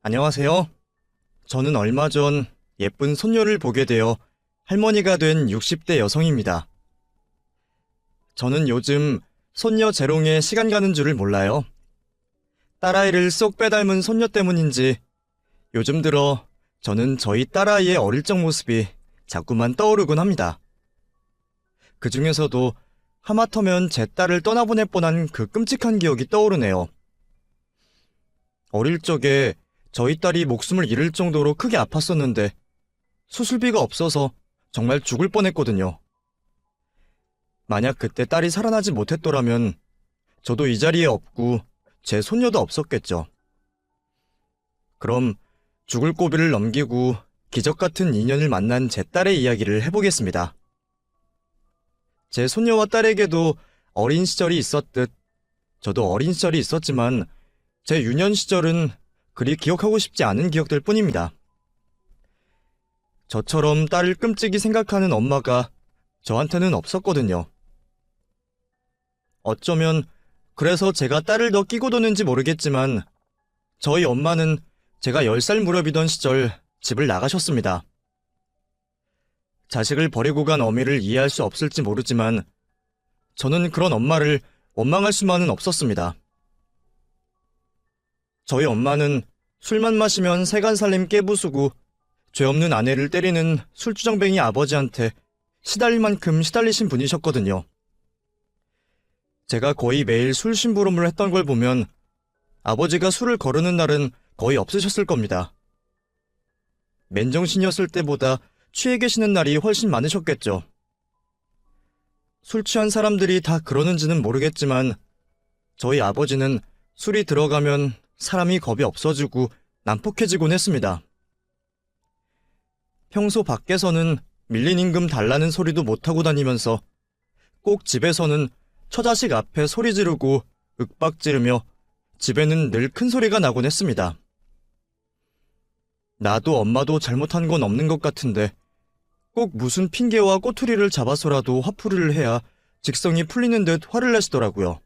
안녕하세요. 저는 얼마 전 예쁜 손녀를 보게 되어 할머니가 된 60대 여성입니다. 저는 요즘 손녀 재롱에 시간 가는 줄을 몰라요. 딸아이를 쏙 빼닮은 손녀 때문인지 요즘 들어 저는 저희 딸아이의 어릴 적 모습이 자꾸만 떠오르곤 합니다. 그 중에서도 하마터면 제 딸을 떠나보낼 뻔한 그 끔찍한 기억이 떠오르네요. 어릴 적에 저희 딸이 목숨을 잃을 정도로 크게 아팠었는데 수술비가 없어서 정말 죽을 뻔했거든요. 만약 그때 딸이 살아나지 못했더라면 저도 이 자리에 없고 제 손녀도 없었겠죠. 그럼 죽을 고비를 넘기고 기적 같은 인연을 만난 제 딸의 이야기를 해보겠습니다. 제 손녀와 딸에게도 어린 시절이 있었듯 저도 어린 시절이 있었지만 제 유년 시절은 그리 기억하고 싶지 않은 기억들 뿐입니다. 저처럼 딸을 끔찍이 생각하는 엄마가 저한테는 없었거든요. 어쩌면 그래서 제가 딸을 더 끼고 도는지 모르겠지만 저희 엄마는 제가 10살 무렵이던 시절 집을 나가셨습니다. 자식을 버리고 간 어미를 이해할 수 없을지 모르지만 저는 그런 엄마를 원망할 수만은 없었습니다. 저희 엄마는 술만 마시면 세간살림 깨부수고 죄 없는 아내를 때리는 술주정뱅이 아버지한테 시달릴 만큼 시달리신 분이셨거든요. 제가 거의 매일 술 심부름을 했던 걸 보면 아버지가 술을 거르는 날은 거의 없으셨을 겁니다. 맨정신이었을 때보다 취해 계시는 날이 훨씬 많으셨겠죠. 술 취한 사람들이 다 그러는지는 모르겠지만 저희 아버지는 술이 들어가면 사람이 겁이 없어지고 난폭해지곤 했습니다. 평소 밖에서는 밀린 임금 달라는 소리도 못하고 다니면서 꼭 집에서는 처자식 앞에 소리 지르고 윽박 지르며 집에는 늘 큰 소리가 나곤 했습니다. 나도 엄마도 잘못한 건 없는 것 같은데 꼭 무슨 핑계와 꼬투리를 잡아서라도 화풀이를 해야 직성이 풀리는 듯 화를 내시더라고요.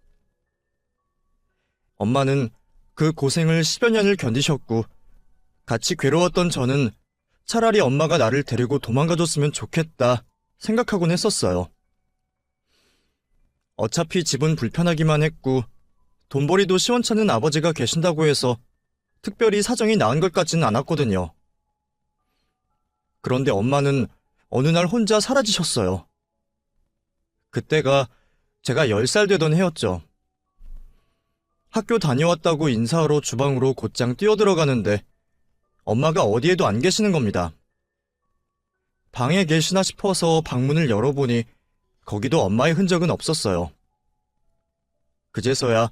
엄마는 그 고생을 10여 년을 견디셨고 같이 괴로웠던 저는 차라리 엄마가 나를 데리고 도망가줬으면 좋겠다 생각하곤 했었어요. 어차피 집은 불편하기만 했고 돈벌이도 시원찮은 아버지가 계신다고 해서 특별히 사정이 나은 것 같지는 않았거든요. 그런데 엄마는 어느 날 혼자 사라지셨어요. 그때가 제가 10살 되던 해였죠. 학교 다녀왔다고 인사하러 주방으로 곧장 뛰어들어가는데 엄마가 어디에도 안 계시는 겁니다. 방에 계시나 싶어서 방문을 열어보니 거기도 엄마의 흔적은 없었어요. 그제서야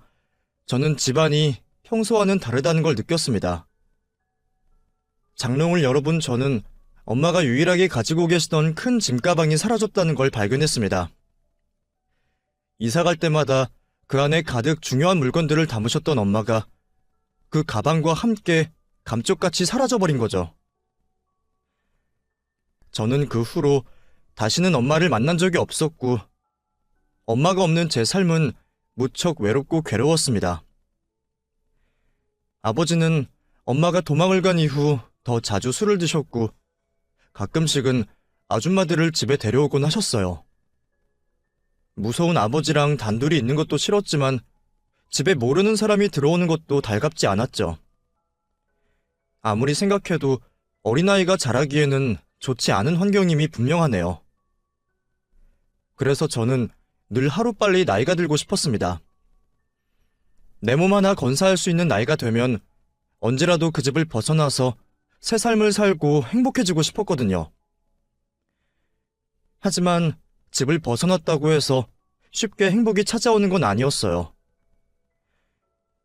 저는 집안이 평소와는 다르다는 걸 느꼈습니다. 장롱을 열어본 저는 엄마가 유일하게 가지고 계시던 큰 짐가방이 사라졌다는 걸 발견했습니다. 이사 갈 때마다 그 안에 가득 중요한 물건들을 담으셨던 엄마가 그 가방과 함께 감쪽같이 사라져버린 거죠. 저는 그 후로 다시는 엄마를 만난 적이 없었고 엄마가 없는 제 삶은 무척 외롭고 괴로웠습니다. 아버지는 엄마가 도망을 간 이후 더 자주 술을 드셨고 가끔씩은 아줌마들을 집에 데려오곤 하셨어요. 무서운 아버지랑 단둘이 있는 것도 싫었지만 집에 모르는 사람이 들어오는 것도 달갑지 않았죠. 아무리 생각해도 어린아이가 자라기에는 좋지 않은 환경임이 분명하네요. 그래서 저는 늘 하루빨리 나이가 들고 싶었습니다. 내 몸 하나 건사할 수 있는 나이가 되면 언제라도 그 집을 벗어나서 새 삶을 살고 행복해지고 싶었거든요. 하지만 집을 벗어났다고 해서 쉽게 행복이 찾아오는 건 아니었어요.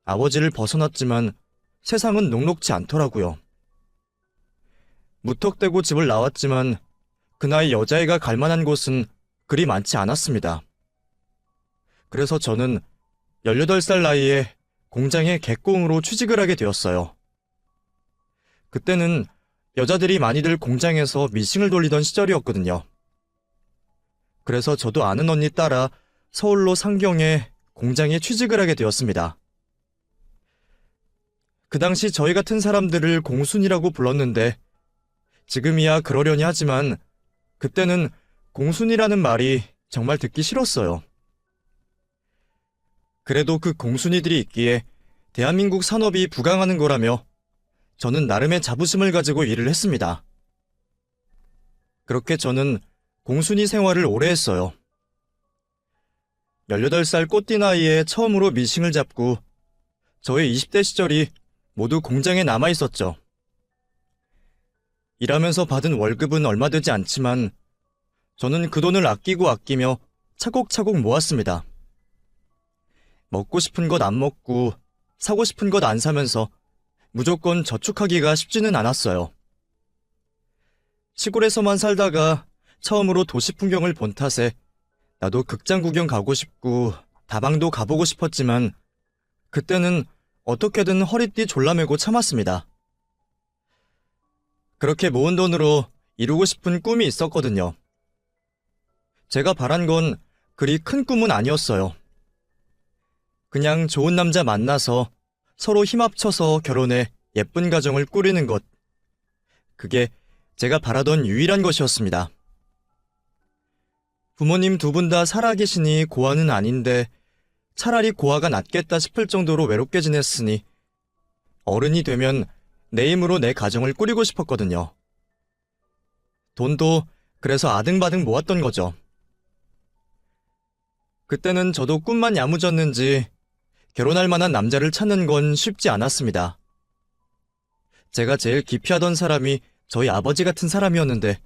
아버지를 벗어났지만 세상은 녹록지 않더라고요. 무턱대고 집을 나왔지만 그 나이 여자애가 갈 만한 곳은 그리 많지 않았습니다. 그래서 저는 18살 나이에 공장의 객공으로 취직을 하게 되었어요. 그때는 여자들이 많이들 공장에서 미싱을 돌리던 시절이었거든요. 그래서 저도 아는 언니 따라 서울로 상경해 공장에 취직을 하게 되었습니다. 그 당시 저희 같은 사람들을 공순이라고 불렀는데 지금이야 그러려니 하지만 그때는 공순이라는 말이 정말 듣기 싫었어요. 그래도 그 공순이들이 있기에 대한민국 산업이 부강하는 거라며 저는 나름의 자부심을 가지고 일을 했습니다. 그렇게 저는 공순이 생활을 오래 했어요. 18살 꽃띠 나이에 처음으로 미싱을 잡고 저의 20대 시절이 모두 공장에 남아 있었죠. 일하면서 받은 월급은 얼마 되지 않지만 저는 그 돈을 아끼며 차곡차곡 모았습니다. 먹고 싶은 것 안 먹고 사고 싶은 것 안 사면서 무조건 저축하기가 쉽지는 않았어요. 시골에서만 살다가 처음으로 도시 풍경을 본 탓에 나도 극장 구경 가고 싶고 다방도 가보고 싶었지만 그때는 어떻게든 허리띠 졸라매고 참았습니다. 그렇게 모은 돈으로 이루고 싶은 꿈이 있었거든요. 제가 바란 건 그리 큰 꿈은 아니었어요. 그냥 좋은 남자 만나서 서로 힘 합쳐서 결혼해 예쁜 가정을 꾸리는 것. 그게 제가 바라던 유일한 것이었습니다. 부모님 두 분 다 살아계시니 고아는 아닌데 차라리 고아가 낫겠다 싶을 정도로 외롭게 지냈으니 어른이 되면 내 힘으로 내 가정을 꾸리고 싶었거든요. 돈도 그래서 아등바등 모았던 거죠. 그때는 저도 꿈만 야무졌는지 결혼할 만한 남자를 찾는 건 쉽지 않았습니다. 제가 제일 기피하던 사람이 저희 아버지 같은 사람이었는데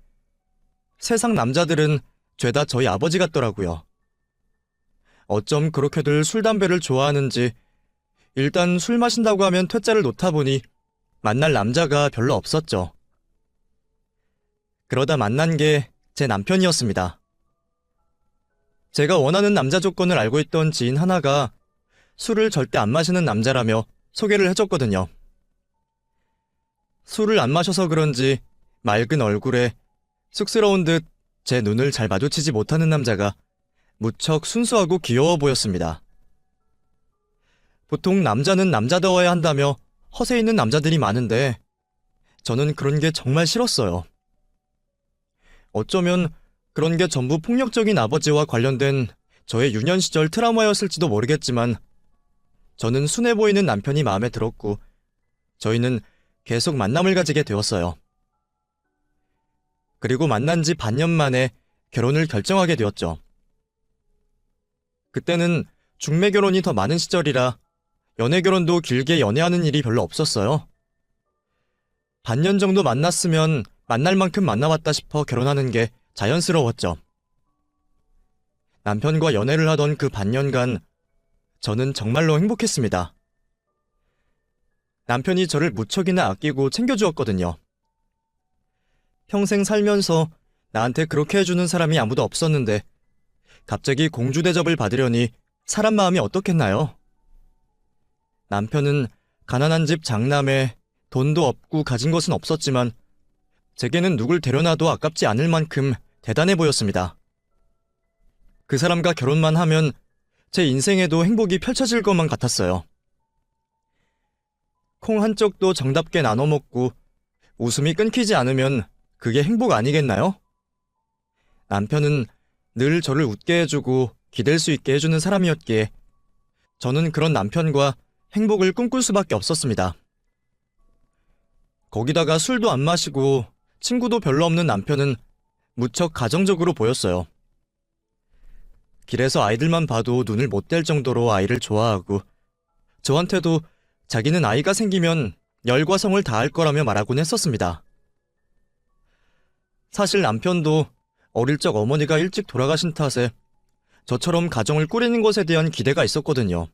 세상 남자들은 죄다 저희 아버지 같더라고요. 어쩜 그렇게들 술, 담배를 좋아하는지 일단 술 마신다고 하면 퇴짜를 놓다 보니 만날 남자가 별로 없었죠. 그러다 만난 게 제 남편이었습니다. 제가 원하는 남자 조건을 알고 있던 지인 하나가 술을 절대 안 마시는 남자라며 소개를 해줬거든요. 술을 안 마셔서 그런지 맑은 얼굴에 쑥스러운 듯 제 눈을 잘 마주치지 못하는 남자가 무척 순수하고 귀여워 보였습니다. 보통 남자는 남자다워야 한다며 허세 있는 남자들이 많은데 저는 그런 게 정말 싫었어요. 어쩌면 그런 게 전부 폭력적인 아버지와 관련된 저의 유년 시절 트라우마였을지도 모르겠지만 저는 순해 보이는 남편이 마음에 들었고 저희는 계속 만남을 가지게 되었어요. 그리고 만난 지 반년 만에 결혼을 결정하게 되었죠. 그때는 중매 결혼이 더 많은 시절이라 연애 결혼도 길게 연애하는 일이 별로 없었어요. 반년 정도 만났으면 만날 만큼 만나봤다 싶어 결혼하는 게 자연스러웠죠. 남편과 연애를 하던 그 반년간 저는 정말로 행복했습니다. 남편이 저를 무척이나 아끼고 챙겨주었거든요. 평생 살면서 나한테 그렇게 해주는 사람이 아무도 없었는데 갑자기 공주 대접을 받으려니 사람 마음이 어떻겠나요? 남편은 가난한 집 장남에 돈도 없고 가진 것은 없었지만 제게는 누굴 데려놔도 아깝지 않을 만큼 대단해 보였습니다. 그 사람과 결혼만 하면 제 인생에도 행복이 펼쳐질 것만 같았어요. 콩 한 쪽도 정답게 나눠 먹고 웃음이 끊기지 않으면 그게 행복 아니겠나요? 남편은 늘 저를 웃게 해주고 기댈 수 있게 해주는 사람이었기에 저는 그런 남편과 행복을 꿈꿀 수밖에 없었습니다. 거기다가 술도 안 마시고 친구도 별로 없는 남편은 무척 가정적으로 보였어요. 길에서 아이들만 봐도 눈을 못 뗄 정도로 아이를 좋아하고 저한테도 자기는 아이가 생기면 열과 성을 다할 거라며 말하곤 했었습니다. 사실 남편도 어릴 적 어머니가 일찍 돌아가신 탓에 저처럼 가정을 꾸리는 것에 대한 기대가 있었거든요.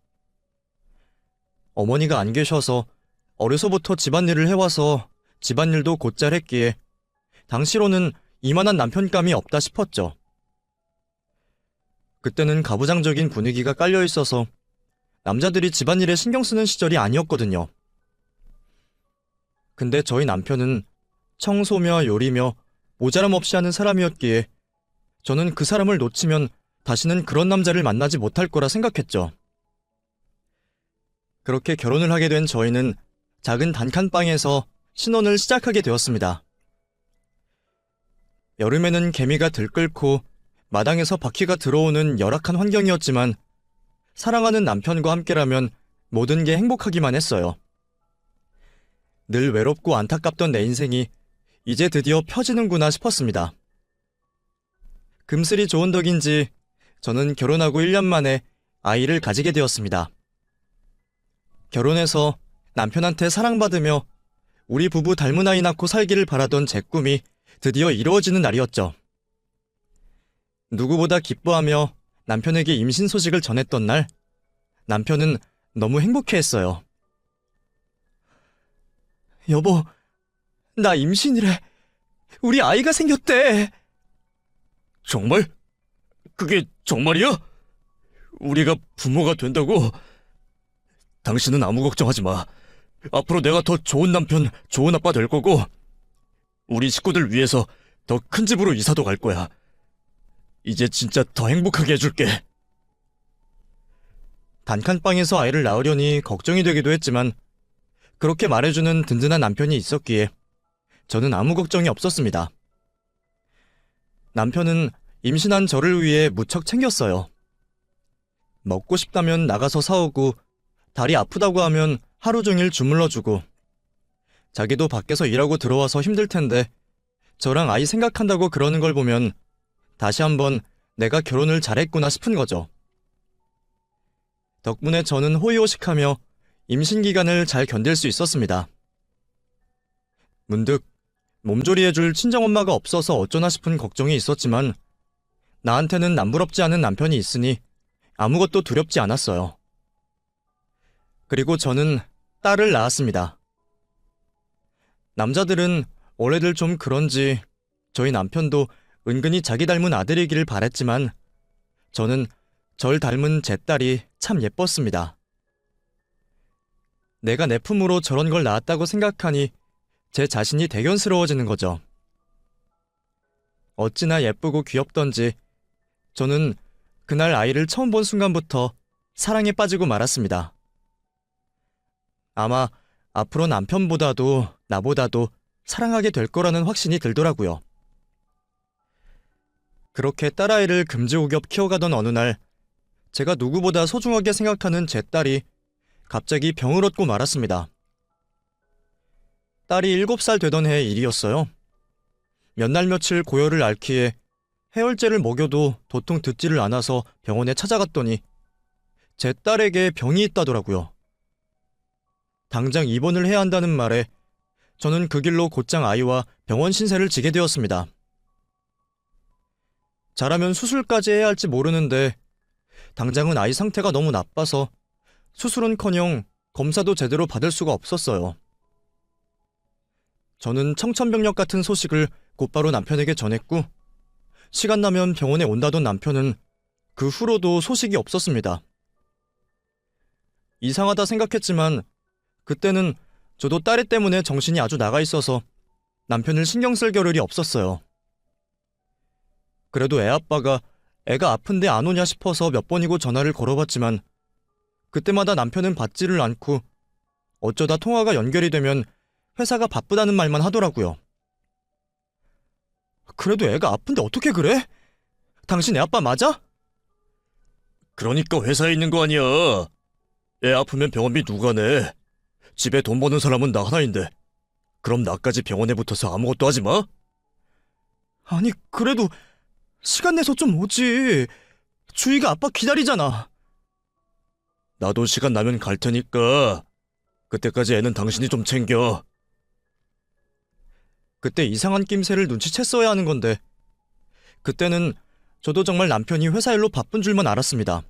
어머니가 안 계셔서 어려서부터 집안일을 해와서 집안일도 곧잘 했기에 당시로는 이만한 남편감이 없다 싶었죠. 그때는 가부장적인 분위기가 깔려 있어서 남자들이 집안일에 신경 쓰는 시절이 아니었거든요. 근데 저희 남편은 청소며 요리며 모자람 없이 하는 사람이었기에 저는 그 사람을 놓치면 다시는 그런 남자를 만나지 못할 거라 생각했죠. 그렇게 결혼을 하게 된 저희는 작은 단칸방에서 신혼을 시작하게 되었습니다. 여름에는 개미가 들끓고 마당에서 바퀴가 들어오는 열악한 환경이었지만 사랑하는 남편과 함께라면 모든 게 행복하기만 했어요. 늘 외롭고 안타깝던 내 인생이 이제 드디어 펴지는구나 싶었습니다. 금슬이 좋은 덕인지 저는 결혼하고 1년 만에 아이를 가지게 되었습니다. 결혼해서 남편한테 사랑받으며 우리 부부 닮은 아이 낳고 살기를 바라던 제 꿈이 드디어 이루어지는 날이었죠. 누구보다 기뻐하며 남편에게 임신 소식을 전했던 날, 남편은 너무 행복해했어요. 여보, 나 임신이래. 우리 아이가 생겼대. 정말? 그게 정말이야? 우리가 부모가 된다고? 당신은 아무 걱정하지 마. 앞으로 내가 더 좋은 남편, 좋은 아빠 될 거고 우리 식구들 위해서 더 큰 집으로 이사도 갈 거야. 이제 진짜 더 행복하게 해줄게. 단칸방에서 아이를 낳으려니 걱정이 되기도 했지만 그렇게 말해주는 든든한 남편이 있었기에 저는 아무 걱정이 없었습니다. 남편은 임신한 저를 위해 무척 챙겼어요. 먹고 싶다면 나가서 사오고 다리 아프다고 하면 하루 종일 주물러주고 자기도 밖에서 일하고 들어와서 힘들 텐데 저랑 아이 생각한다고 그러는 걸 보면 다시 한번 내가 결혼을 잘했구나 싶은 거죠. 덕분에 저는 호의호식하며 임신 기간을 잘 견딜 수 있었습니다. 문득 몸조리해줄 친정엄마가 없어서 어쩌나 싶은 걱정이 있었지만 나한테는 남부럽지 않은 남편이 있으니 아무것도 두렵지 않았어요. 그리고 저는 딸을 낳았습니다. 남자들은 원래들 좀 그런지 저희 남편도 은근히 자기 닮은 아들이기를 바랬지만 저는 절 닮은 제 딸이 참 예뻤습니다. 내가 내 품으로 저런 걸 낳았다고 생각하니 제 자신이 대견스러워지는 거죠. 어찌나 예쁘고 귀엽던지 저는 그날 아이를 처음 본 순간부터 사랑에 빠지고 말았습니다. 아마 앞으로 남편보다도 나보다도 사랑하게 될 거라는 확신이 들더라고요. 그렇게 딸아이를 금지옥엽 키워가던 어느 날 제가 누구보다 소중하게 생각하는 제 딸이 갑자기 병을 얻고 말았습니다. 딸이 7살 되던 해의 일이었어요. 몇 날 며칠 고열을 앓기에 해열제를 먹여도 도통 듣지를 않아서 병원에 찾아갔더니 제 딸에게 병이 있다더라고요. 당장 입원을 해야 한다는 말에 저는 그 길로 곧장 아이와 병원 신세를 지게 되었습니다. 잘하면 수술까지 해야 할지 모르는데 당장은 아이 상태가 너무 나빠서 수술은커녕 검사도 제대로 받을 수가 없었어요. 저는 청천벽력 같은 소식을 곧바로 남편에게 전했고 시간 나면 병원에 온다던 남편은 그 후로도 소식이 없었습니다. 이상하다 생각했지만 그때는 저도 딸애 때문에 정신이 아주 나가 있어서 남편을 신경 쓸 겨를이 없었어요. 그래도 애 아빠가 애가 아픈데 안 오냐 싶어서 몇 번이고 전화를 걸어봤지만 그때마다 남편은 받지를 않고 어쩌다 통화가 연결이 되면 회사가 바쁘다는 말만 하더라고요. 그래도 애가 아픈데 어떻게 그래? 당신 애 아빠 맞아? 그러니까 회사에 있는 거 아니야. 애 아프면 병원비 누가 내? 집에 돈 버는 사람은 나 하나인데 그럼 나까지 병원에 붙어서 아무것도 하지 마? 아니 그래도 시간 내서 좀 오지. 주희가 아빠 기다리잖아. 나도 시간 나면 갈 테니까 그때까지 애는 당신이 좀 챙겨. 그때 이상한 낌새를 눈치챘어야 하는 건데 그때는 저도 정말 남편이 회사 일로 바쁜 줄만 알았습니다.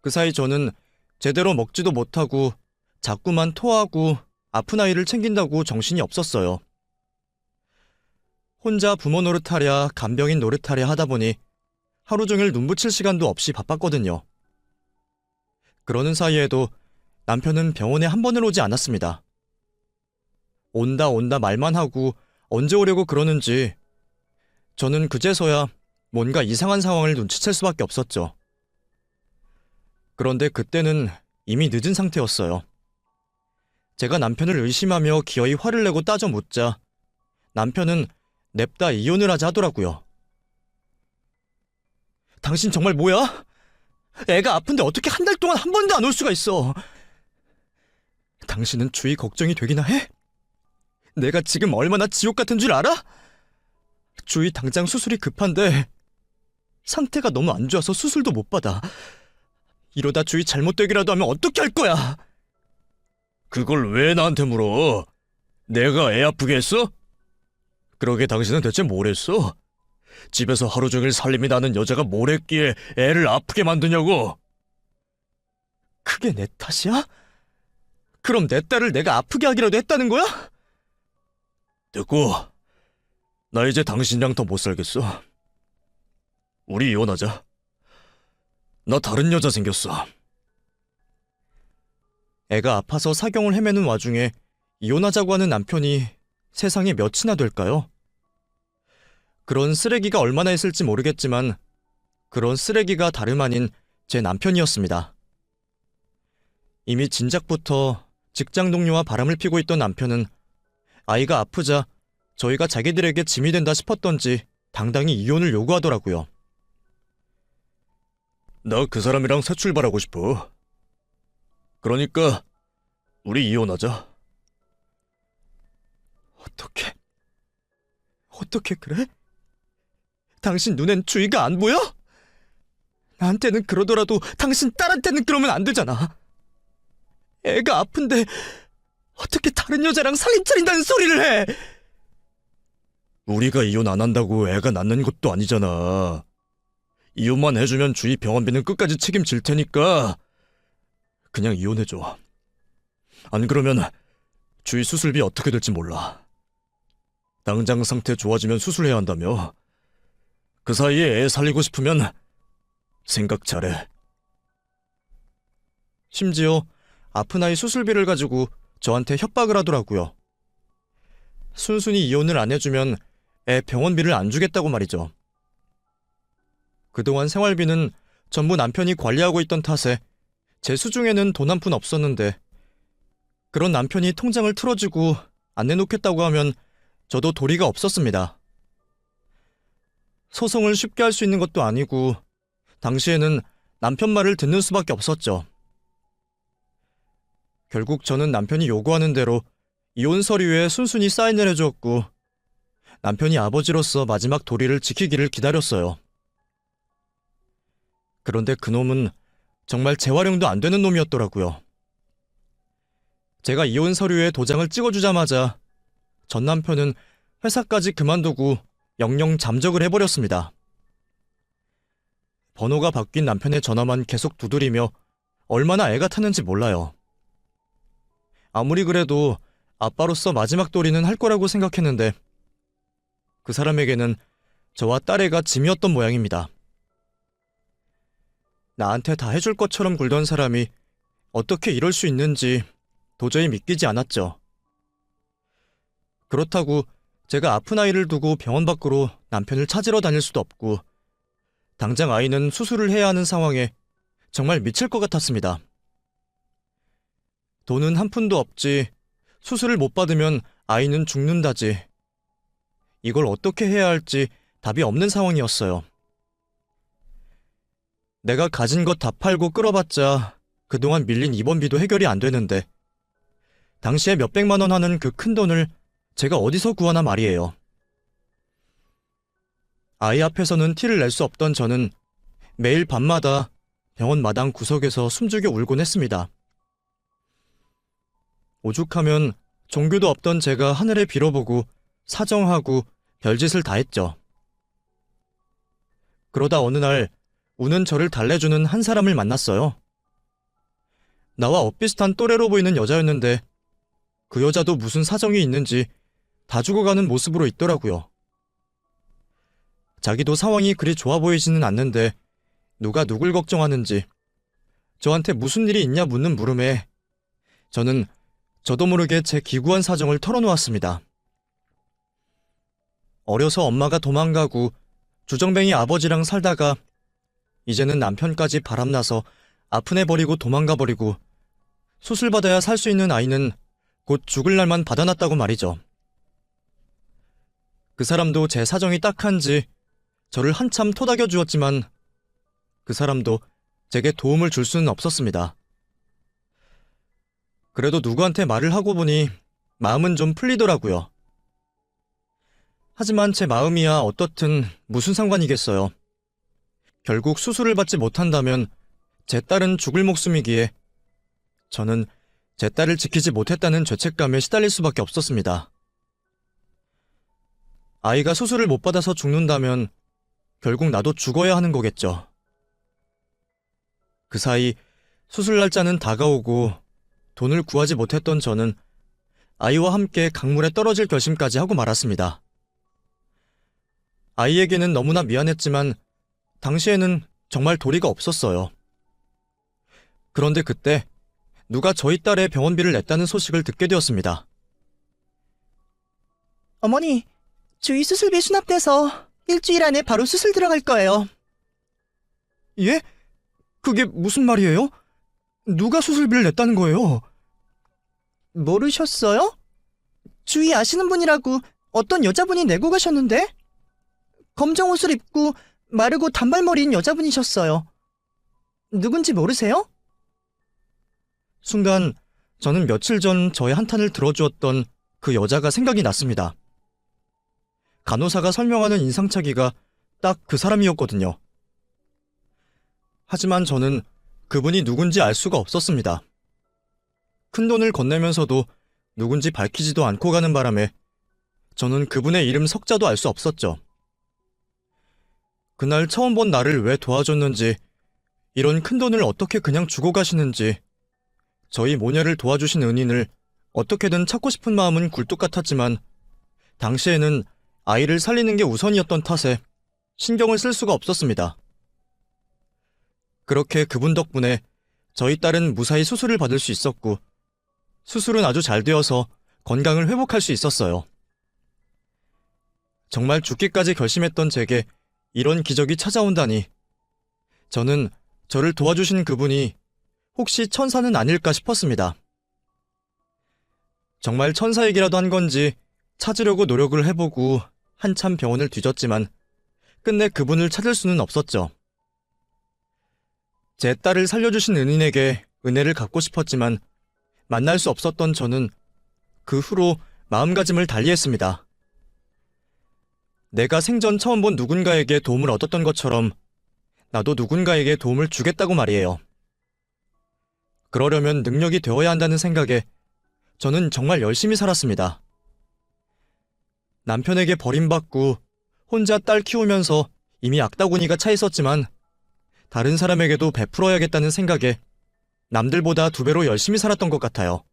그 사이 저는 제대로 먹지도 못하고 자꾸만 토하고 아픈 아이를 챙긴다고 정신이 없었어요. 혼자 부모 노릇하랴 간병인 노릇하랴 하다 보니 하루 종일 눈 붙일 시간도 없이 바빴거든요. 그러는 사이에도 남편은 병원에 한 번을 오지 않았습니다. 온다 말만 하고 언제 오려고 그러는지 저는 그제서야 뭔가 이상한 상황을 눈치챌 수밖에 없었죠. 그런데 그때는 이미 늦은 상태였어요. 제가 남편을 의심하며 기어이 화를 내고 따져 묻자 남편은 냅다 이혼을 하자 하더라고요. 당신 정말 뭐야? 애가 아픈데 어떻게 한 달 동안 한 번도 안 올 수가 있어? 당신은 주위 걱정이 되기나 해? 내가 지금 얼마나 지옥 같은 줄 알아? 주위 당장 수술이 급한데 상태가 너무 안 좋아서 수술도 못 받아. 이러다 주위 잘못되기라도 하면 어떻게 할 거야? 그걸 왜 나한테 물어? 내가 애 아프게 했어? 그러게 당신은 대체 뭘 했어? 집에서 하루 종일 살림이 나는 여자가 뭘 했기에 애를 아프게 만드냐고? 그게 내 탓이야? 그럼 내 딸을 내가 아프게 하기라도 했다는 거야? 됐고, 나 이제 당신이랑 더 못 살겠어. 우리 이혼하자. 나 다른 여자 생겼어. 애가 아파서 사경을 헤매는 와중에 이혼하자고 하는 남편이 세상에 몇이나 될까요? 그런 쓰레기가 얼마나 있을지 모르겠지만 그런 쓰레기가 다름 아닌 제 남편이었습니다. 이미 진작부터 직장 동료와 바람을 피고 있던 남편은 아이가 아프자 저희가 자기들에게 짐이 된다 싶었던지 당당히 이혼을 요구하더라고요. 나 그 사람이랑 새 출발하고 싶어. 그러니까 우리 이혼하자. 어떻게 그래? 당신 눈엔 주의가 안 보여? 나한테는 그러더라도 당신 딸한테는 그러면 안 되잖아. 애가 아픈데 어떻게 다른 여자랑 살림 차린다는 소리를 해? 우리가 이혼 안 한다고 애가 낫는 것도 아니잖아. 이혼만 해주면 주위 병원비는 끝까지 책임질 테니까 그냥 이혼해줘. 안 그러면 주위 수술비 어떻게 될지 몰라. 당장 상태 좋아지면 수술해야 한다며. 그 사이에 애 살리고 싶으면 생각 잘해. 심지어 아픈 아이 수술비를 가지고 저한테 협박을 하더라고요. 순순히 이혼을 안 해주면 애 병원비를 안 주겠다고 말이죠. 그동안 생활비는 전부 남편이 관리하고 있던 탓에 제 수중에는 돈 한 푼 없었는데 그런 남편이 통장을 틀어주고 안 내놓겠다고 하면 저도 도리가 없었습니다. 소송을 쉽게 할 수 있는 것도 아니고 당시에는 남편 말을 듣는 수밖에 없었죠. 결국 저는 남편이 요구하는 대로 이혼 서류에 순순히 사인을 해주었고 남편이 아버지로서 마지막 도리를 지키기를 기다렸어요. 그런데 그놈은 정말 재활용도 안 되는 놈이었더라고요. 제가 이혼 서류에 도장을 찍어주자마자 전 남편은 회사까지 그만두고 영영 잠적을 해버렸습니다. 번호가 바뀐 남편의 전화만 계속 두드리며 얼마나 애가 타는지 몰라요. 아무리 그래도 아빠로서 마지막 도리는 할 거라고 생각했는데 그 사람에게는 저와 딸애가 짐이었던 모양입니다. 나한테 다 해줄 것처럼 굴던 사람이 어떻게 이럴 수 있는지 도저히 믿기지 않았죠. 그렇다고 제가 아픈 아이를 두고 병원 밖으로 남편을 찾으러 다닐 수도 없고 당장 아이는 수술을 해야 하는 상황에 정말 미칠 것 같았습니다. 돈은 한 푼도 없지, 수술을 못 받으면 아이는 죽는다지. 이걸 어떻게 해야 할지 답이 없는 상황이었어요. 내가 가진 것 다 팔고 끌어봤자 그동안 밀린 입원비도 해결이 안 되는데 당시에 몇백만 원 하는 그 큰 돈을 제가 어디서 구하나 말이에요. 아이 앞에서는 티를 낼 수 없던 저는 매일 밤마다 병원 마당 구석에서 숨죽여 울곤 했습니다. 오죽하면 종교도 없던 제가 하늘에 빌어보고 사정하고 별짓을 다 했죠. 그러다 어느 날 우는 저를 달래주는 한 사람을 만났어요. 나와 엇비슷한 또래로 보이는 여자였는데 그 여자도 무슨 사정이 있는지 다 죽어가는 모습으로 있더라고요. 자기도 상황이 그리 좋아 보이지는 않는데 누가 누굴 걱정하는지 저한테 무슨 일이 있냐 묻는 물음에 저는 저도 모르게 제 기구한 사정을 털어놓았습니다. 어려서 엄마가 도망가고 주정뱅이 아버지랑 살다가 이제는 남편까지 바람나서 아픈 애 버리고 도망가버리고 수술받아야 살 수 있는 아이는 곧 죽을 날만 받아놨다고 말이죠. 그 사람도 제 사정이 딱한지 저를 한참 토닥여 주었지만 그 사람도 제게 도움을 줄 수는 없었습니다. 그래도 누구한테 말을 하고 보니 마음은 좀 풀리더라고요. 하지만 제 마음이야 어떻든 무슨 상관이겠어요. 결국 수술을 받지 못한다면 제 딸은 죽을 목숨이기에 저는 제 딸을 지키지 못했다는 죄책감에 시달릴 수밖에 없었습니다. 아이가 수술을 못 받아서 죽는다면 결국 나도 죽어야 하는 거겠죠. 그 사이 수술 날짜는 다가오고 돈을 구하지 못했던 저는 아이와 함께 강물에 떨어질 결심까지 하고 말았습니다. 아이에게는 너무나 미안했지만 당시에는 정말 도리가 없었어요. 그런데 그때 누가 저희 딸의 병원비를 냈다는 소식을 듣게 되었습니다. 어머니, 주위 수술비 수납돼서 일주일 안에 바로 수술 들어갈 거예요. 예? 그게 무슨 말이에요? 누가 수술비를 냈다는 거예요? 모르셨어요? 주위 아시는 분이라고 어떤 여자분이 내고 가셨는데? 검정 옷을 입고 마르고 단발머리인 여자분이셨어요. 누군지 모르세요? 순간 저는 며칠 전 저의 한탄을 들어주었던 그 여자가 생각이 났습니다. 간호사가 설명하는 인상착의가 딱 그 사람이었거든요. 하지만 저는 그분이 누군지 알 수가 없었습니다. 큰돈을 건네면서도 누군지 밝히지도 않고 가는 바람에 저는 그분의 이름 석자도 알 수 없었죠. 그날 처음 본 나를 왜 도와줬는지, 이런 큰돈을 어떻게 그냥 주고 가시는지, 저희 모녀를 도와주신 은인을 어떻게든 찾고 싶은 마음은 굴뚝 같았지만 당시에는 아이를 살리는 게 우선이었던 탓에 신경을 쓸 수가 없었습니다. 그렇게 그분 덕분에 저희 딸은 무사히 수술을 받을 수 있었고 수술은 아주 잘 되어서 건강을 회복할 수 있었어요. 정말 죽기까지 결심했던 제게 이런 기적이 찾아온다니 저는 저를 도와주신 그분이 혹시 천사는 아닐까 싶었습니다. 정말 천사 얘기라도 한 건지 찾으려고 노력을 해보고 한참 병원을 뒤졌지만 끝내 그분을 찾을 수는 없었죠. 제 딸을 살려주신 은인에게 은혜를 갚고 싶었지만 만날 수 없었던 저는 그 후로 마음가짐을 달리했습니다. 내가 생전 처음 본 누군가에게 도움을 얻었던 것처럼 나도 누군가에게 도움을 주겠다고 말이에요. 그러려면 능력이 되어야 한다는 생각에 저는 정말 열심히 살았습니다. 남편에게 버림받고 혼자 딸 키우면서 이미 악다구니가 차 있었지만 다른 사람에게도 베풀어야겠다는 생각에 남들보다 2배로 열심히 살았던 것 같아요.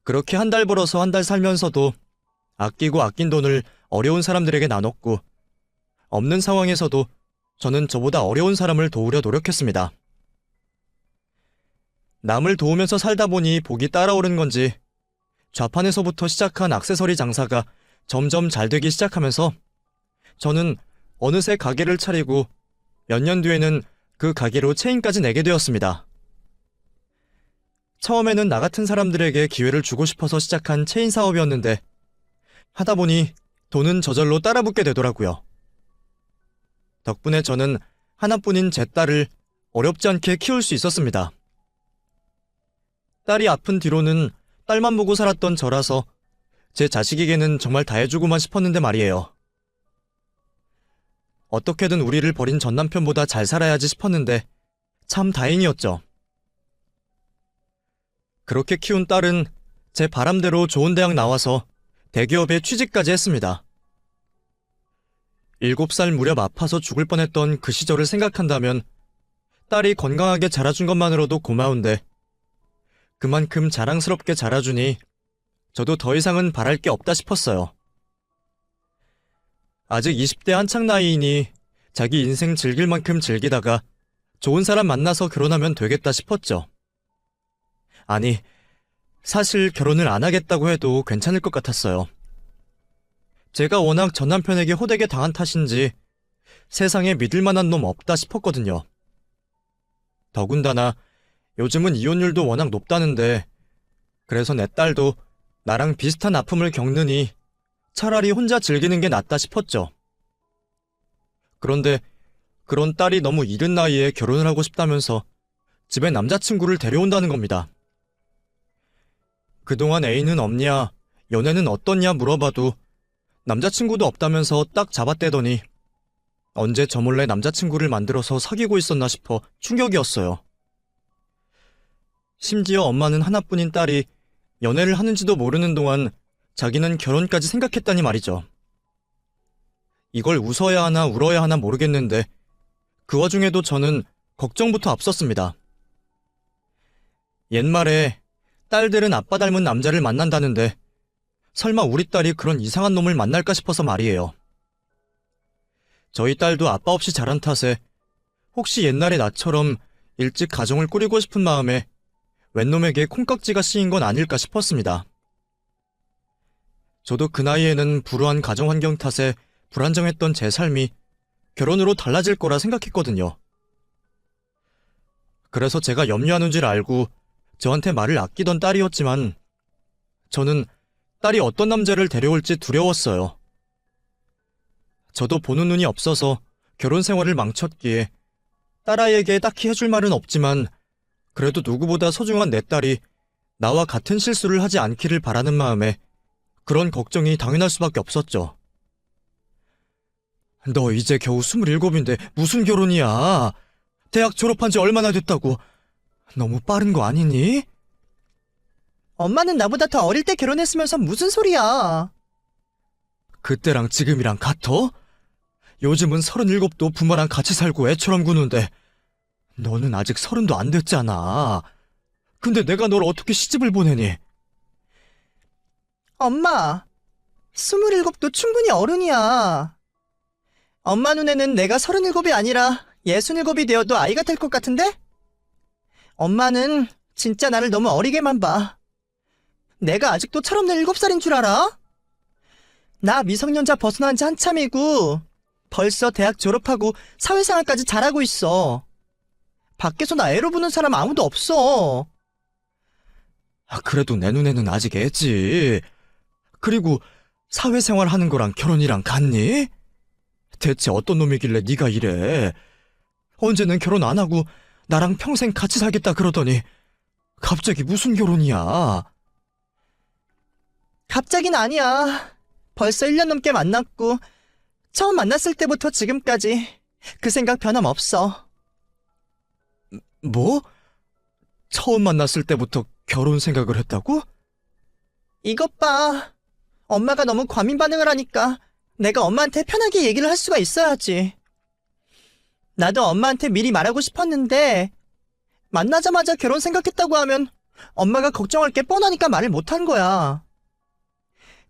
그렇게 한 달 벌어서 한 달 살면서도 아끼고 아낀 돈을 어려운 사람들에게 나눴고 없는 상황에서도 저는 저보다 어려운 사람을 도우려 노력했습니다. 남을 도우면서 살다 보니 복이 따라오른 건지 좌판에서부터 시작한 액세서리 장사가 점점 잘 되기 시작하면서 저는 어느새 가게를 차리고 몇 년 뒤에는 그 가게로 체인까지 내게 되었습니다. 처음에는 나 같은 사람들에게 기회를 주고 싶어서 시작한 체인 사업이었는데 하다 보니 돈은 저절로 따라붙게 되더라고요. 덕분에 저는 하나뿐인 제 딸을 어렵지 않게 키울 수 있었습니다. 딸이 아픈 뒤로는 딸만 보고 살았던 저라서 제 자식에게는 정말 다 해주고만 싶었는데 말이에요. 어떻게든 우리를 버린 전 남편보다 잘 살아야지 싶었는데 참 다행이었죠. 그렇게 키운 딸은 제 바람대로 좋은 대학 나와서 대기업에 취직까지 했습니다. 7살 무렵 아파서 죽을 뻔했던 그 시절을 생각한다면 딸이 건강하게 자라준 것만으로도 고마운데 그만큼 자랑스럽게 자라주니 저도 더 이상은 바랄 게 없다 싶었어요. 아직 20대 한창 나이이니 자기 인생 즐길 만큼 즐기다가 좋은 사람 만나서 결혼하면 되겠다 싶었죠. 아니, 사실 결혼을 안 하겠다고 해도 괜찮을 것 같았어요. 제가 워낙 전 남편에게 호되게 당한 탓인지 세상에 믿을 만한 놈 없다 싶었거든요. 더군다나 요즘은 이혼율도 워낙 높다는데 그래서 내 딸도 나랑 비슷한 아픔을 겪느니 차라리 혼자 즐기는 게 낫다 싶었죠. 그런데 그런 딸이 너무 이른 나이에 결혼을 하고 싶다면서 집에 남자친구를 데려온다는 겁니다. 그동안 애인은 없냐, 연애는 어떻냐 물어봐도 남자친구도 없다면서 딱 잡아떼더니 언제 저 몰래 남자친구를 만들어서 사귀고 있었나 싶어 충격이었어요. 심지어 엄마는 하나뿐인 딸이 연애를 하는지도 모르는 동안 자기는 결혼까지 생각했다니 말이죠. 이걸 웃어야 하나 울어야 하나 모르겠는데 그 와중에도 저는 걱정부터 앞섰습니다. 옛말에 딸들은 아빠 닮은 남자를 만난다는데 설마 우리 딸이 그런 이상한 놈을 만날까 싶어서 말이에요. 저희 딸도 아빠 없이 자란 탓에 혹시 옛날의 나처럼 일찍 가정을 꾸리고 싶은 마음에 웬놈에게 콩깍지가 씌인 건 아닐까 싶었습니다. 저도 그 나이에는 불우한 가정 환경 탓에 불안정했던 제 삶이 결혼으로 달라질 거라 생각했거든요. 그래서 제가 염려하는 줄 알고 저한테 말을 아끼던 딸이었지만 저는 딸이 어떤 남자를 데려올지 두려웠어요. 저도 보는 눈이 없어서 결혼 생활을 망쳤기에 딸아이에게 딱히 해줄 말은 없지만 그래도 누구보다 소중한 내 딸이 나와 같은 실수를 하지 않기를 바라는 마음에 그런 걱정이 당연할 수밖에 없었죠. 너 이제 겨우 27인데 무슨 결혼이야? 대학 졸업한 지 얼마나 됐다고? 너무 빠른 거 아니니? 엄마는 나보다 더 어릴 때 결혼했으면서 무슨 소리야. 그때랑 지금이랑 같어? 요즘은 37도 부모랑 같이 살고 애처럼 구는데 너는 아직 30도 안 됐잖아. 근데 내가 널 어떻게 시집을 보내니? 엄마, 27도 충분히 어른이야. 엄마 눈에는 내가 37이 아니라 67이 되어도 아이가 될 것 같은데? 엄마는 진짜 나를 너무 어리게만 봐. 내가 아직도 철없는 7살인 줄 알아? 나 미성년자 벗어난 지 한참이고 벌써 대학 졸업하고 사회생활까지 잘하고 있어. 밖에서 나 애로 보는 사람 아무도 없어. 그래도 내 눈에는 아직 애지. 그리고 사회생활 하는 거랑 결혼이랑 같니? 대체 어떤 놈이길래 네가 이래? 언제는 결혼 안 하고 나랑 평생 같이 살겠다 그러더니 갑자기 무슨 결혼이야? 갑자기는 아니야. 벌써 1년 넘게 만났고 처음 만났을 때부터 지금까지 그 생각 변함없어. 뭐? 처음 만났을 때부터 결혼 생각을 했다고? 이것 봐. 엄마가 너무 과민 반응을 하니까 내가 엄마한테 편하게 얘기를 할 수가 있어야지. 나도 엄마한테 미리 말하고 싶었는데 만나자마자 결혼 생각했다고 하면 엄마가 걱정할 게 뻔하니까 말을 못한 거야.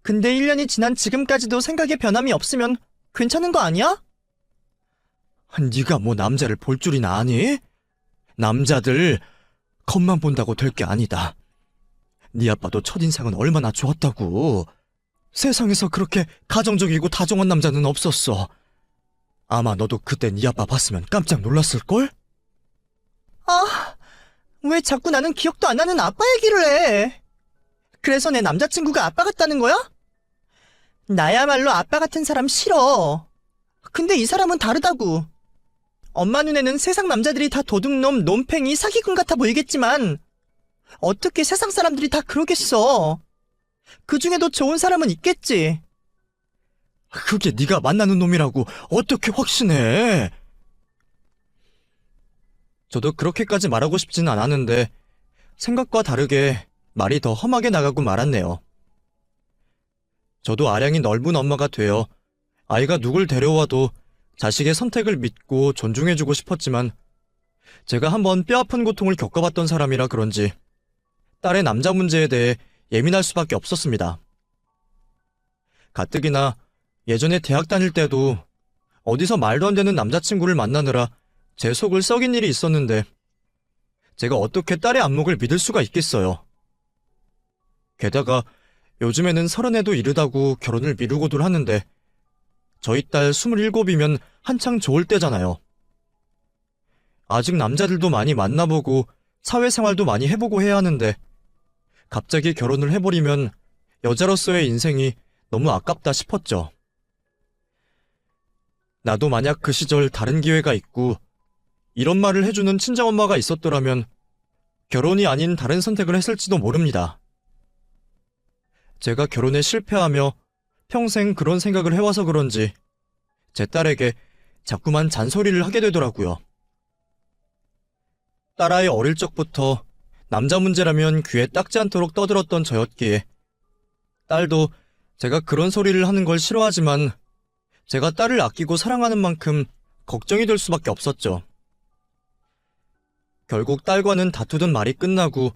근데 1년이 지난 지금까지도 생각에 변함이 없으면 괜찮은 거 아니야? 네가 뭐 남자를 볼 줄이나 아니? 남자들 겉만 본다고 될 게 아니다. 네 아빠도 첫인상은 얼마나 좋았다고. 세상에서 그렇게 가정적이고 다정한 남자는 없었어. 아마 너도 그때 네 아빠 봤으면 깜짝 놀랐을걸? 아, 왜 자꾸 나는 기억도 안 나는 아빠 얘기를 해? 그래서 내 남자친구가 아빠 같다는 거야? 나야말로 아빠 같은 사람 싫어. 근데 이 사람은 다르다고. 엄마 눈에는 세상 남자들이 다 도둑놈, 놈팽이, 사기꾼 같아 보이겠지만 어떻게 세상 사람들이 다 그러겠어. 그 중에도 좋은 사람은 있겠지. 그게 네가 만나는 놈이라고 어떻게 확신해? 저도 그렇게까지 말하고 싶진 않았는데 생각과 다르게 말이 더 험하게 나가고 말았네요. 저도 아량이 넓은 엄마가 되어 아이가 누굴 데려와도 자식의 선택을 믿고 존중해주고 싶었지만 제가 한번 뼈아픈 고통을 겪어봤던 사람이라 그런지 딸의 남자 문제에 대해 예민할 수밖에 없었습니다. 가뜩이나 예전에 대학 다닐 때도 어디서 말도 안 되는 남자친구를 만나느라 제 속을 썩인 일이 있었는데 제가 어떻게 딸의 안목을 믿을 수가 있겠어요. 게다가 요즘에는 30에도 이르다고 결혼을 미루고들 하는데 저희 딸 27이면 한창 좋을 때잖아요. 아직 남자들도 많이 만나보고 사회생활도 많이 해보고 해야 하는데 갑자기 결혼을 해버리면 여자로서의 인생이 너무 아깝다 싶었죠. 나도 만약 그 시절 다른 기회가 있고 이런 말을 해주는 친정엄마가 있었더라면 결혼이 아닌 다른 선택을 했을지도 모릅니다. 제가 결혼에 실패하며 평생 그런 생각을 해와서 그런지 제 딸에게 자꾸만 잔소리를 하게 되더라고요. 딸아이 어릴 적부터 남자 문제라면 귀에 딱지 않도록 떠들었던 저였기에 딸도 제가 그런 소리를 하는 걸 싫어하지만 제가 딸을 아끼고 사랑하는 만큼 걱정이 될 수밖에 없었죠. 결국 딸과는 다투던 말이 끝나고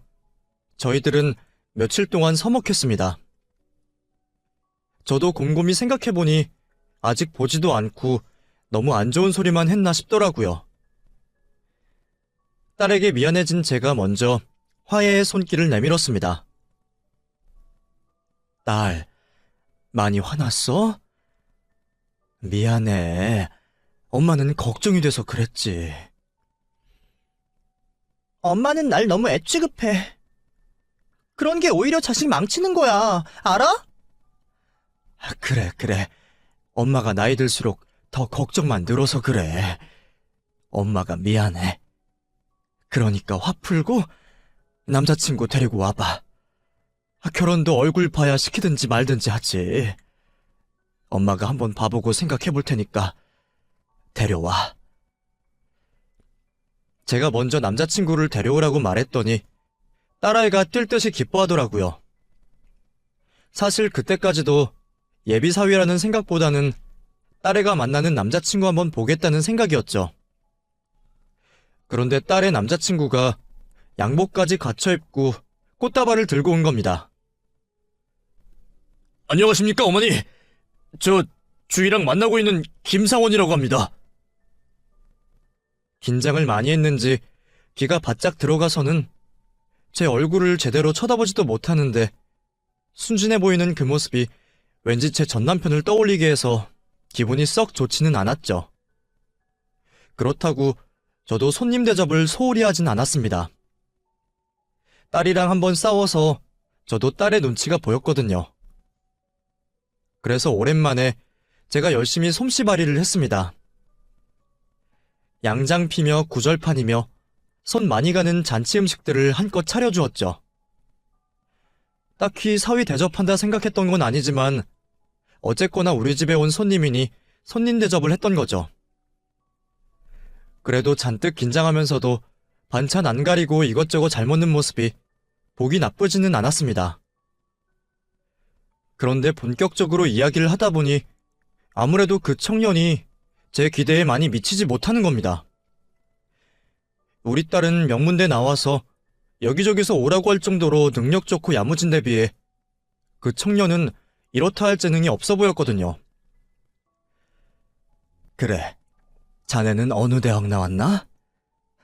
저희들은 며칠 동안 서먹했습니다. 저도 곰곰이 생각해보니 아직 보지도 않고 너무 안 좋은 소리만 했나 싶더라고요. 딸에게 미안해진 제가 먼저 화해의 손길을 내밀었습니다. 딸, 많이 화났어? 미안해. 엄마는 걱정이 돼서 그랬지. 엄마는 날 너무 애 취급해. 그런 게 오히려 자식 망치는 거야. 알아? 그래. 엄마가 나이 들수록 더 걱정만 늘어서 그래. 엄마가 미안해. 그러니까 화 풀고 남자친구 데리고 와봐. 결혼도 얼굴 봐야 시키든지 말든지 하지. 엄마가 한번 봐보고 생각해 볼 테니까 데려와. 제가 먼저 남자친구를 데려오라고 말했더니 딸아이가 뛸 듯이 기뻐하더라고요. 사실 그때까지도 예비사위라는 생각보다는 딸애가 만나는 남자친구 한번 보겠다는 생각이었죠. 그런데 딸의 남자친구가 양복까지 갖춰 입고 꽃다발을 들고 온 겁니다. 안녕하십니까, 어머니? 저 주희랑 만나고 있는 김상원이라고 합니다. 긴장을 많이 했는지 기가 바짝 들어가서는 제 얼굴을 제대로 쳐다보지도 못하는데 순진해 보이는 그 모습이 왠지 제 전남편을 떠올리게 해서 기분이 썩 좋지는 않았죠. 그렇다고 저도 손님 대접을 소홀히 하진 않았습니다. 딸이랑 한번 싸워서 저도 딸의 눈치가 보였거든요. 그래서 오랜만에 제가 열심히 솜씨발이를 했습니다. 양장 피며 구절판이며 손 많이 가는 잔치 음식들을 한껏 차려주었죠. 딱히 사위 대접한다 생각했던 건 아니지만 어쨌거나 우리 집에 온 손님이니 손님 대접을 했던 거죠. 그래도 잔뜩 긴장하면서도 반찬 안 가리고 이것저것 잘 먹는 모습이 보기 나쁘지는 않았습니다. 그런데 본격적으로 이야기를 하다 보니 아무래도 그 청년이 제 기대에 많이 미치지 못하는 겁니다. 우리 딸은 명문대 나와서 여기저기서 오라고 할 정도로 능력 좋고 야무진 데 비해 그 청년은 이렇다 할 재능이 없어 보였거든요. 그래, 자네는 어느 대학 나왔나?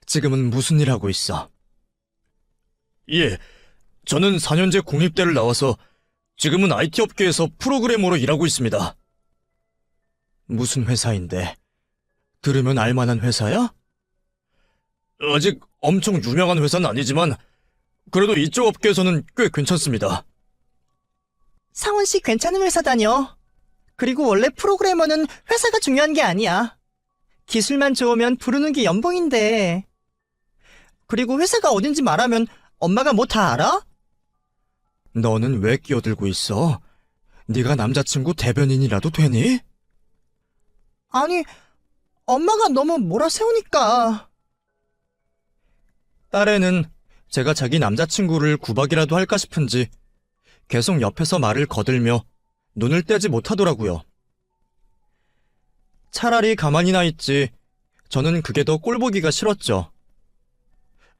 지금은 무슨 일 하고 있어? 예, 저는 4년제 공립대를 나와서 지금은 IT 업계에서 프로그래머로 일하고 있습니다. 무슨 회사인데? 들으면 알만한 회사야? 아직 엄청 유명한 회사는 아니지만 그래도 이쪽 업계에서는 꽤 괜찮습니다. 상원 씨 괜찮은 회사 다녀. 그리고 원래 프로그래머는 회사가 중요한 게 아니야. 기술만 좋으면 부르는 게 연봉인데. 그리고 회사가 어딘지 말하면 엄마가 뭐 다 알아? 너는 왜 끼어들고 있어? 네가 남자친구 대변인이라도 되니? 아니, 엄마가 너무 몰아세우니까. 딸애는 제가 자기 남자친구를 구박이라도 할까 싶은지 계속 옆에서 말을 거들며 눈을 떼지 못하더라고요. 차라리 가만히나 있지 저는 그게 더 꼴보기가 싫었죠.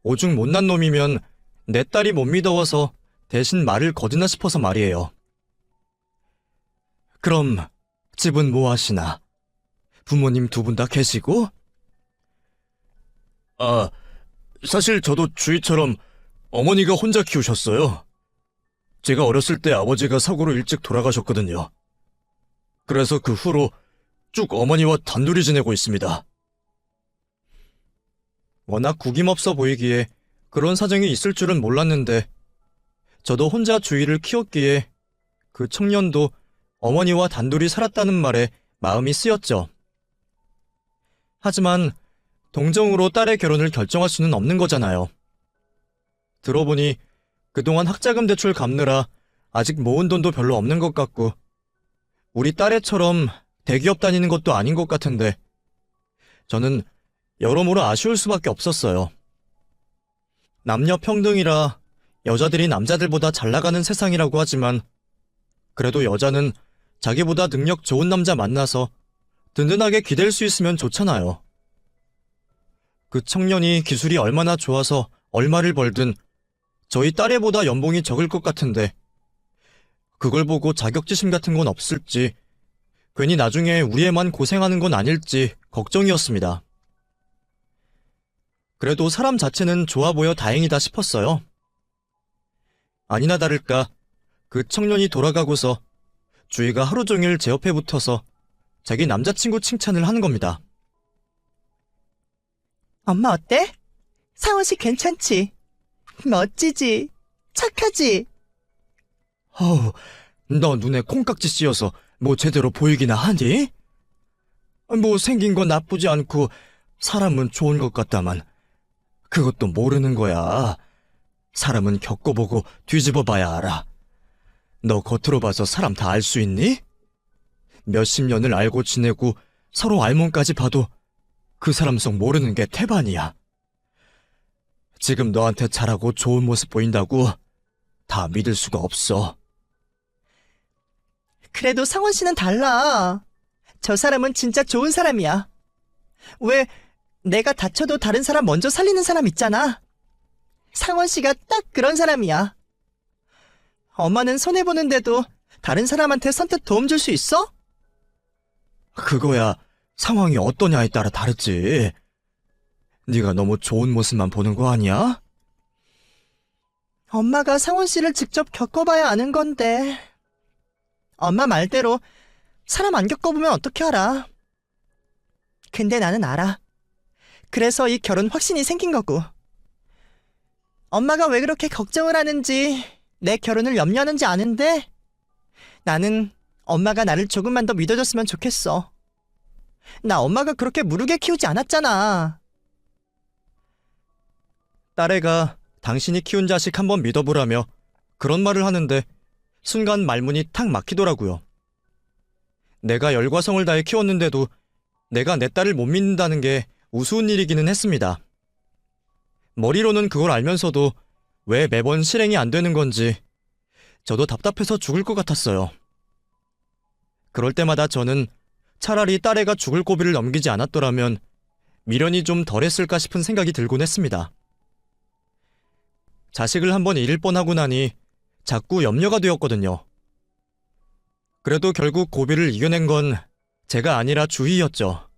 오죽 못난 놈이면 내 딸이 못 믿어워서 대신 말을 거드나 싶어서 말이에요. 그럼 집은 뭐 하시나? 부모님 두 분 다 계시고? 아, 사실 저도 주희처럼 어머니가 혼자 키우셨어요. 제가 어렸을 때 아버지가 사고로 일찍 돌아가셨거든요. 그래서 그 후로 쭉 어머니와 단둘이 지내고 있습니다. 워낙 구김없어 보이기에 그런 사정이 있을 줄은 몰랐는데 저도 혼자 주위를 키웠기에 그 청년도 어머니와 단둘이 살았다는 말에 마음이 쓰였죠. 하지만 동정으로 딸의 결혼을 결정할 수는 없는 거잖아요. 들어보니 그동안 학자금 대출 갚느라 아직 모은 돈도 별로 없는 것 같고 우리 딸애처럼 대기업 다니는 것도 아닌 것 같은데 저는 여러모로 아쉬울 수밖에 없었어요. 남녀 평등이라 여자들이 남자들보다 잘 나가는 세상이라고 하지만 그래도 여자는 자기보다 능력 좋은 남자 만나서 든든하게 기댈 수 있으면 좋잖아요. 그 청년이 기술이 얼마나 좋아서 얼마를 벌든 저희 딸애보다 연봉이 적을 것 같은데 그걸 보고 자격지심 같은 건 없을지 괜히 나중에 우리 애만 고생하는 건 아닐지 걱정이었습니다. 그래도 사람 자체는 좋아 보여 다행이다 싶었어요. 아니나 다를까 그 청년이 돌아가고서 주희가 하루 종일 제 옆에 붙어서 자기 남자친구 칭찬을 하는 겁니다. 엄마 어때? 상원 씨 괜찮지? 멋지지? 착하지? 어우, 너 눈에 콩깍지 씌어서 뭐 제대로 보이기나 하니? 뭐 생긴 건 나쁘지 않고 사람은 좋은 것 같다만 그것도 모르는 거야. 사람은 겪어보고 뒤집어 봐야 알아. 너 겉으로 봐서 사람 다 알 수 있니? 몇십 년을 알고 지내고 서로 알몸까지 봐도 그 사람 속 모르는 게 태반이야. 지금 너한테 잘하고 좋은 모습 보인다고 다 믿을 수가 없어. 그래도 상원 씨는 달라. 저 사람은 진짜 좋은 사람이야. 왜 내가 다쳐도 다른 사람 먼저 살리는 사람 있잖아. 상원 씨가 딱 그런 사람이야. 엄마는 손해보는데도 다른 사람한테 선뜻 도움 줄 수 있어? 그거야 상황이 어떠냐에 따라 다르지. 네가 너무 좋은 모습만 보는 거 아니야? 엄마가 상원 씨를 직접 겪어봐야 아는 건데. 엄마 말대로 사람 안 겪어보면 어떻게 알아. 근데 나는 알아. 그래서 이 결혼 확신이 생긴 거고. 엄마가 왜 그렇게 걱정을 하는지, 내 결혼을 염려하는지 아는데 나는 엄마가 나를 조금만 더 믿어줬으면 좋겠어. 나 엄마가 그렇게 무르게 키우지 않았잖아. 딸애가 당신이 키운 자식 한번 믿어보라며 그런 말을 하는데 순간 말문이 탁 막히더라고요. 내가 열과 성을 다해 키웠는데도 내가 내 딸을 못 믿는다는 게 우스운 일이기는 했습니다. 머리로는 그걸 알면서도 왜 매번 실행이 안 되는 건지 저도 답답해서 죽을 것 같았어요. 그럴 때마다 저는 차라리 딸애가 죽을 고비를 넘기지 않았더라면 미련이 좀 덜했을까 싶은 생각이 들곤 했습니다. 자식을 한번 잃을 뻔하고 나니 자꾸 염려가 되었거든요. 그래도 결국 고비를 이겨낸 건 제가 아니라 주희였죠.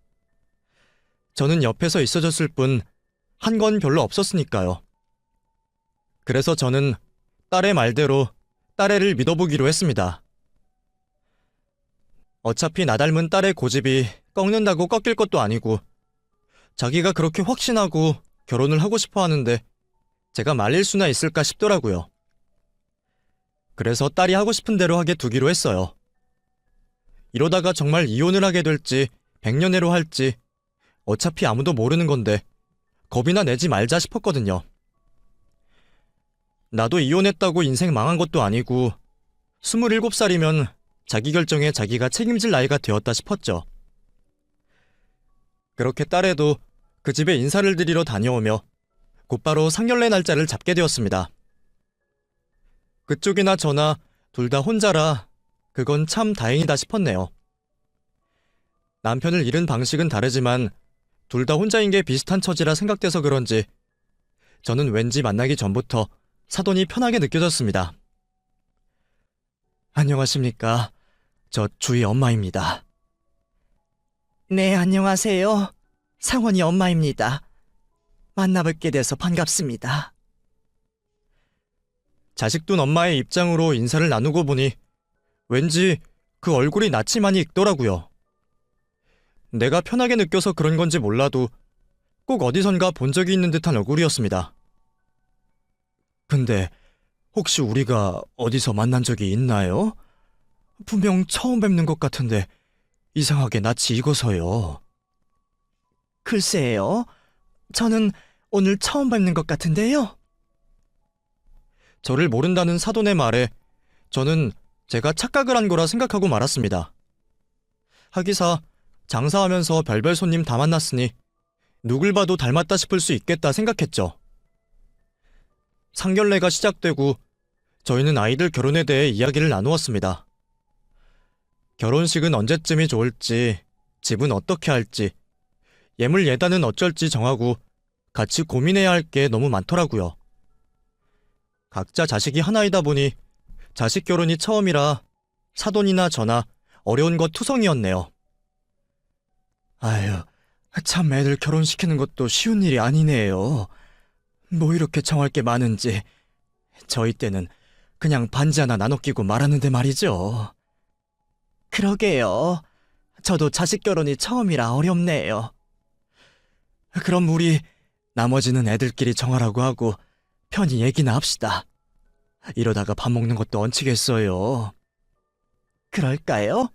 저는 옆에서 있어줬을 뿐 한 건 별로 없었으니까요. 그래서 저는 딸의 말대로 딸애를 믿어보기로 했습니다. 어차피 나 닮은 딸의 고집이 꺾는다고 꺾일 것도 아니고 자기가 그렇게 확신하고 결혼을 하고 싶어 하는데 제가 말릴 수나 있을까 싶더라고요. 그래서 딸이 하고 싶은 대로 하게 두기로 했어요. 이러다가 정말 이혼을 하게 될지 백년해로 할지 어차피 아무도 모르는 건데 겁이나 내지 말자 싶었거든요. 나도 이혼했다고 인생 망한 것도 아니고 27살이면 자기 결정에 자기가 책임질 나이가 되었다 싶었죠. 그렇게 딸애도 그 집에 인사를 드리러 다녀오며 곧바로 상견례 날짜를 잡게 되었습니다. 그쪽이나 저나 둘 다 혼자라 그건 참 다행이다 싶었네요. 남편을 잃은 방식은 다르지만 둘 다 혼자인 게 비슷한 처지라 생각돼서 그런지 저는 왠지 만나기 전부터 사돈이 편하게 느껴졌습니다. 안녕하십니까. 저 주희 엄마입니다. 네, 안녕하세요. 상원이 엄마입니다. 만나뵙게 돼서 반갑습니다. 자식둔 엄마의 입장으로 인사를 나누고 보니 왠지 그 얼굴이 낯이 많이 익더라고요. 내가 편하게 느껴서 그런 건지 몰라도 꼭 어디선가 본 적이 있는 듯한 얼굴이었습니다. 근데 혹시 우리가 어디서 만난 적이 있나요? 분명 처음 뵙는 것 같은데 이상하게 낯이 익어서요. 글쎄요. 저는 오늘 처음 뵙는 것 같은데요. 저를 모른다는 사돈의 말에 저는 제가 착각을 한 거라 생각하고 말았습니다. 하기사 장사하면서 별별 손님 다 만났으니 누굴 봐도 닮았다 싶을 수 있겠다 생각했죠. 상견례가 시작되고 저희는 아이들 결혼에 대해 이야기를 나누었습니다. 결혼식은 언제쯤이 좋을지, 집은 어떻게 할지, 예물 예단은 어쩔지 정하고 같이 고민해야 할 게 너무 많더라고요. 각자 자식이 하나이다 보니 자식 결혼이 처음이라 사돈이나 저나 어려운 것 투성이었네요. 아유, 참 애들 결혼시키는 것도 쉬운 일이 아니네요. 뭐 이렇게 정할 게 많은지. 저희 때는 그냥 반지 하나 나눠 끼고 말았는데 말이죠. 그러게요. 저도 자식 결혼이 처음이라 어렵네요. 그럼 우리 나머지는 애들끼리 정하라고 하고 편히 얘기나 합시다. 이러다가 밥 먹는 것도 얹히겠어요. 그럴까요?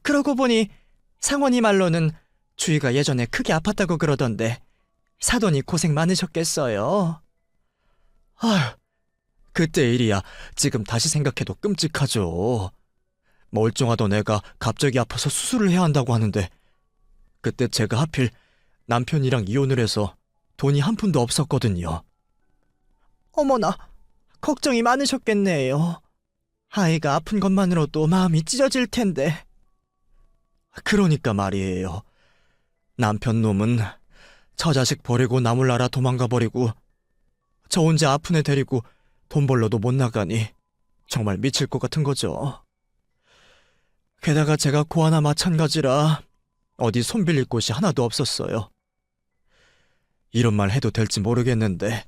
그러고 보니 상원이 말로는 주희가 예전에 크게 아팠다고 그러던데 사돈이 고생 많으셨겠어요. 아휴, 그때 일이야 지금 다시 생각해도 끔찍하죠. 멀쩡하던 애가 갑자기 아파서 수술을 해야 한다고 하는데 그때 제가 하필 남편이랑 이혼을 해서 돈이 한 푼도 없었거든요. 어머나, 걱정이 많으셨겠네요. 아이가 아픈 것만으로도 마음이 찢어질 텐데. 그러니까 말이에요. 남편 놈은 처자식 버리고 나몰라라 도망가 버리고 저 혼자 아픈 애 데리고 돈 벌러도 못 나가니 정말 미칠 것 같은 거죠. 게다가 제가 고아나 마찬가지라 어디 손 빌릴 곳이 하나도 없었어요. 이런 말 해도 될지 모르겠는데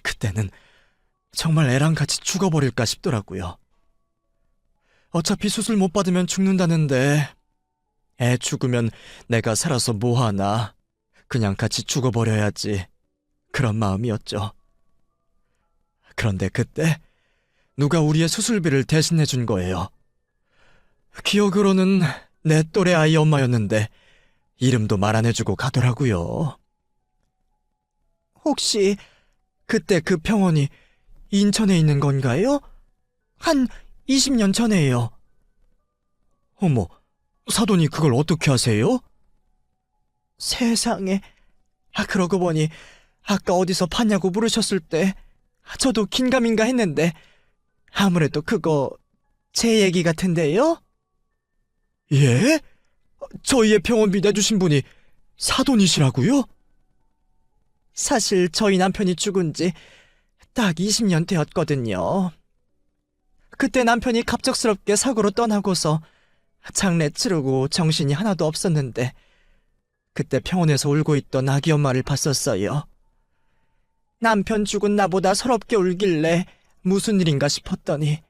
그때는 정말 애랑 같이 죽어버릴까 싶더라고요. 어차피 수술 못 받으면 죽는다는데 애 죽으면 내가 살아서 뭐하나. 그냥 같이 죽어버려야지. 그런 마음이었죠. 그런데 그때 누가 우리의 수술비를 대신해 준 거예요. 기억으로는 내 또래 아이 엄마였는데 이름도 말 안 해주고 가더라고요. 혹시 그때 그 병원이 인천에 있는 건가요? 한 20년 전에요. 어머, 사돈이 그걸 어떻게 아세요? 세상에. 그러고 보니 아까 어디서 봤냐고 물으셨을 때 저도 긴가민가 했는데 아무래도 그거 제 얘기 같은데요? 예? 저희의 병원비 내주신 분이 사돈이시라고요? 사실 저희 남편이 죽은 지 딱 20년 되었거든요. 그때 남편이 갑작스럽게 사고로 떠나고서 장례 치르고 정신이 하나도 없었는데 그때 병원에서 울고 있던 아기 엄마를 봤었어요. 남편 죽은 나보다 서럽게 울길래 무슨 일인가 싶었더니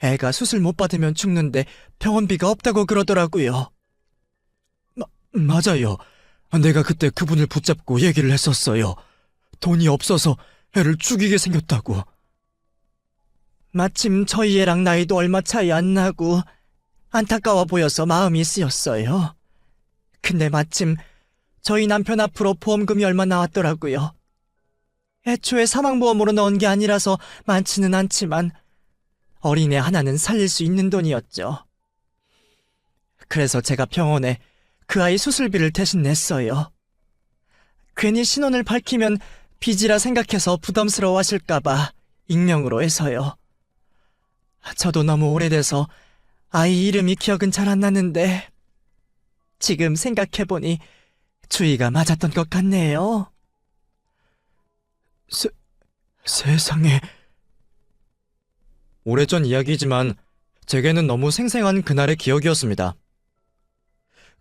애가 수술 못 받으면 죽는데 병원비가 없다고 그러더라고요. 맞아요. 내가 그때 그분을 붙잡고 얘기를 했었어요. 돈이 없어서 애를 죽이게 생겼다고. 마침 저희 애랑 나이도 얼마 차이 안 나고 안타까워 보여서 마음이 쓰였어요. 근데 마침 저희 남편 앞으로 보험금이 얼마 나왔더라고요. 애초에 사망보험으로 넣은 게 아니라서 많지는 않지만 어린애 하나는 살릴 수 있는 돈이었죠. 그래서 제가 병원에 그 아이 수술비를 대신 냈어요. 괜히 신원을 밝히면 빚이라 생각해서 부담스러워 하실까봐 익명으로 해서요. 저도 너무 오래돼서 아이 이름이 기억은 잘 안 나는데 지금 생각해보니 주의가 맞았던 것 같네요. 세상에. 오래전 이야기지만 제게는 너무 생생한 그날의 기억이었습니다.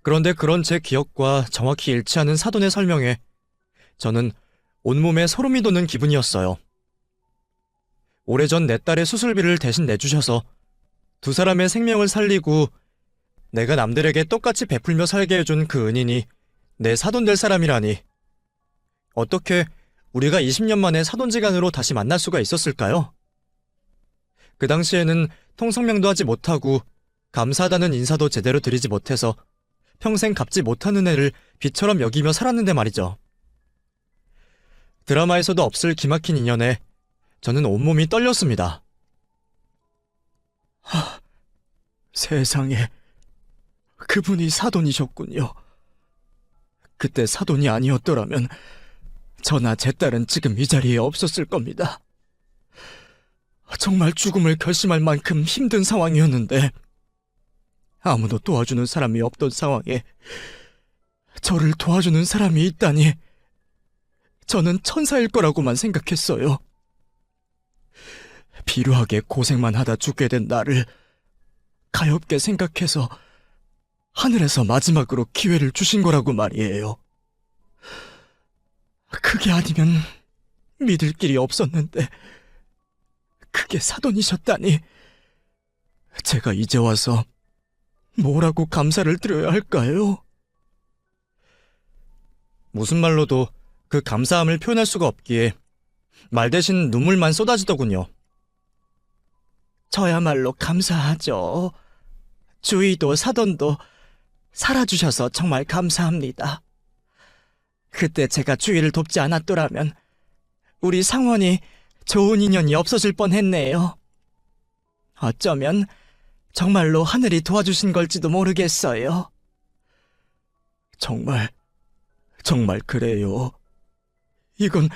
그런데 그런 제 기억과 정확히 일치하는 사돈의 설명에 저는 온몸에 소름이 돋는 기분이었어요. 오래전 내 딸의 수술비를 대신 내주셔서 두 사람의 생명을 살리고 내가 남들에게 똑같이 베풀며 살게 해준 그 은인이 내 사돈 될 사람이라니. 어떻게 우리가 20년 만에 사돈지간으로 다시 만날 수가 있었을까요? 그 당시에는 통성명도 하지 못하고 감사하다는 인사도 제대로 드리지 못해서 평생 갚지 못한 은혜를 비처럼 여기며 살았는데 말이죠. 드라마에서도 없을 기막힌 인연에 저는 온몸이 떨렸습니다. 세상에, 그분이 사돈이셨군요. 그때 사돈이 아니었더라면 저나 제 딸은 지금 이 자리에 없었을 겁니다. 정말 죽음을 결심할 만큼 힘든 상황이었는데 아무도 도와주는 사람이 없던 상황에 저를 도와주는 사람이 있다니 저는 천사일 거라고만 생각했어요. 비루하게 고생만 하다 죽게 된 나를 가엾게 생각해서 하늘에서 마지막으로 기회를 주신 거라고 말이에요. 그게 아니면 믿을 길이 없었는데 그게 사돈이셨다니 제가 이제 와서 뭐라고 감사를 드려야 할까요? 무슨 말로도 그 감사함을 표현할 수가 없기에 말 대신 눈물만 쏟아지더군요. 저야말로 감사하죠. 주희도 사돈도 살아주셔서 정말 감사합니다. 그때 제가 주희를 돕지 않았더라면 우리 상원이 좋은 인연이 없어질 뻔했네요. 어쩌면 정말로 하늘이 도와주신 걸지도 모르겠어요. 정말 그래요. 이건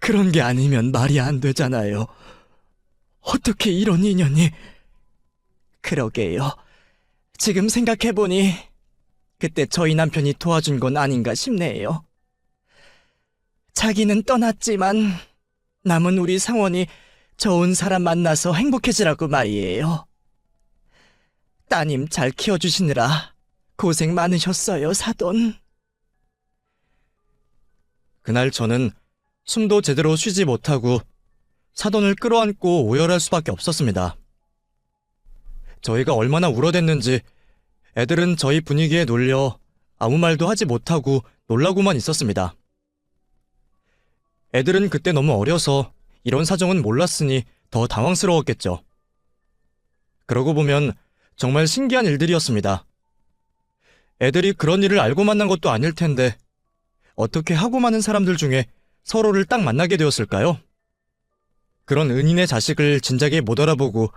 그런 게 아니면 말이 안 되잖아요. 어떻게 이런 인연이... 그러게요. 지금 생각해보니 그때 저희 남편이 도와준 건 아닌가 싶네요. 자기는 떠났지만 남은 우리 상원이 좋은 사람 만나서 행복해지라고 말이에요. 따님 잘 키워주시느라 고생 많으셨어요, 사돈. 그날 저는 숨도 제대로 쉬지 못하고 사돈을 끌어안고 오열할 수밖에 없었습니다. 저희가 얼마나 울어댔는지 애들은 저희 분위기에 놀려 아무 말도 하지 못하고 놀라고만 있었습니다. 애들은 그때 너무 어려서 이런 사정은 몰랐으니 더 당황스러웠겠죠. 그러고 보면 정말 신기한 일들이었습니다. 애들이 그런 일을 알고 만난 것도 아닐 텐데 어떻게 하고 많은 사람들 중에 서로를 딱 만나게 되었을까요? 그런 은인의 자식을 진작에 못 알아보고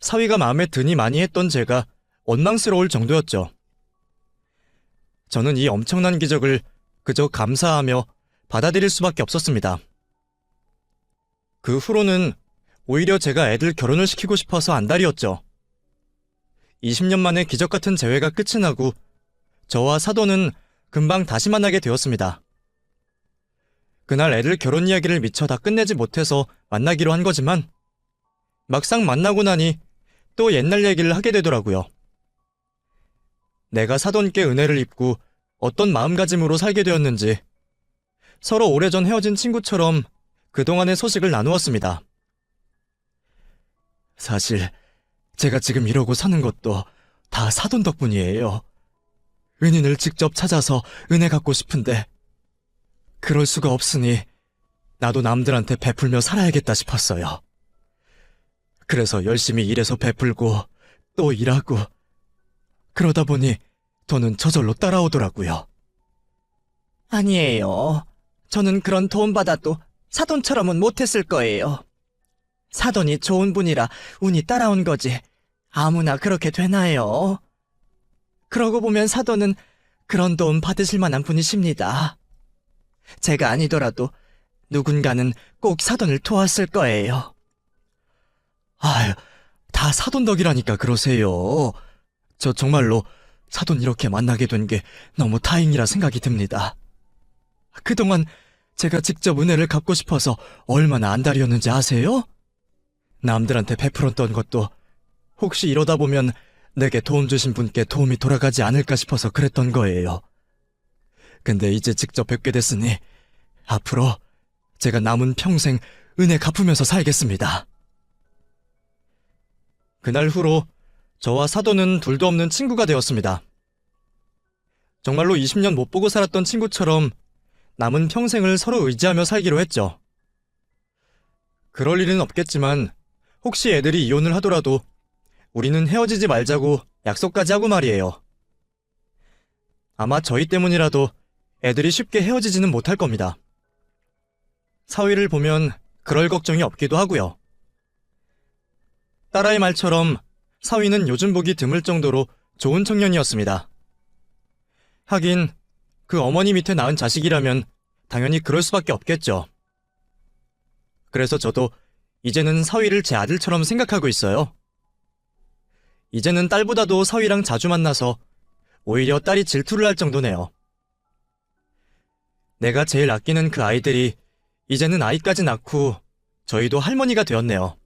사위가 마음에 드니 많이 했던 제가 원망스러울 정도였죠. 저는 이 엄청난 기적을 그저 감사하며 받아들일 수밖에 없었습니다. 그 후로는 오히려 제가 애들 결혼을 시키고 싶어서 안달이었죠. 20년 만에 기적 같은 재회가 끝이 나고 저와 사돈은 금방 다시 만나게 되었습니다. 그날 애들 결혼 이야기를 미처 다 끝내지 못해서 만나기로 한 거지만 막상 만나고 나니 또 옛날 얘기를 하게 되더라고요. 내가 사돈께 은혜를 입고 어떤 마음가짐으로 살게 되었는지 서로 오래전 헤어진 친구처럼 그동안의 소식을 나누었습니다. 사실 제가 지금 이러고 사는 것도 다 사돈 덕분이에요. 은인을 직접 찾아서 은혜 갚고 싶은데 그럴 수가 없으니 나도 남들한테 베풀며 살아야겠다 싶었어요. 그래서 열심히 일해서 베풀고 또 일하고 그러다 보니 돈은 저절로 따라오더라고요. 아니에요. 저는 그런 도움 받아도 사돈처럼은 못했을 거예요. 사돈이 좋은 분이라 운이 따라온 거지. 아무나 그렇게 되나요? 그러고 보면 사돈은 그런 도움 받으실 만한 분이십니다. 제가 아니더라도 누군가는 꼭 사돈을 도왔을 거예요. 아유, 다 사돈 덕이라니까 그러세요. 저 정말로 사돈 이렇게 만나게 된 게 너무 다행이라 생각이 듭니다. 그동안 제가 직접 은혜를 갚고 싶어서 얼마나 안달이었는지 아세요? 남들한테 베풀었던 것도 혹시 이러다 보면 내게 도움 주신 분께 도움이 돌아가지 않을까 싶어서 그랬던 거예요. 근데 이제 직접 뵙게 됐으니 앞으로 제가 남은 평생 은혜 갚으면서 살겠습니다. 그날 후로 저와 사돈은 둘도 없는 친구가 되었습니다. 정말로 20년 못 보고 살았던 친구처럼 남은 평생을 서로 의지하며 살기로 했죠. 그럴 일은 없겠지만 혹시 애들이 이혼을 하더라도 우리는 헤어지지 말자고 약속까지 하고 말이에요. 아마 저희 때문이라도 애들이 쉽게 헤어지지는 못할 겁니다. 사위를 보면 그럴 걱정이 없기도 하고요. 딸아이 말처럼 사위는 요즘 보기 드물 정도로 좋은 청년이었습니다. 하긴 그 어머니 밑에 낳은 자식이라면 당연히 그럴 수밖에 없겠죠. 그래서 저도 이제는 사위를 제 아들처럼 생각하고 있어요. 이제는 딸보다도 사위랑 자주 만나서 오히려 딸이 질투를 할 정도네요. 내가 제일 아끼는 그 아이들이 이제는 아이까지 낳고 저희도 할머니가 되었네요.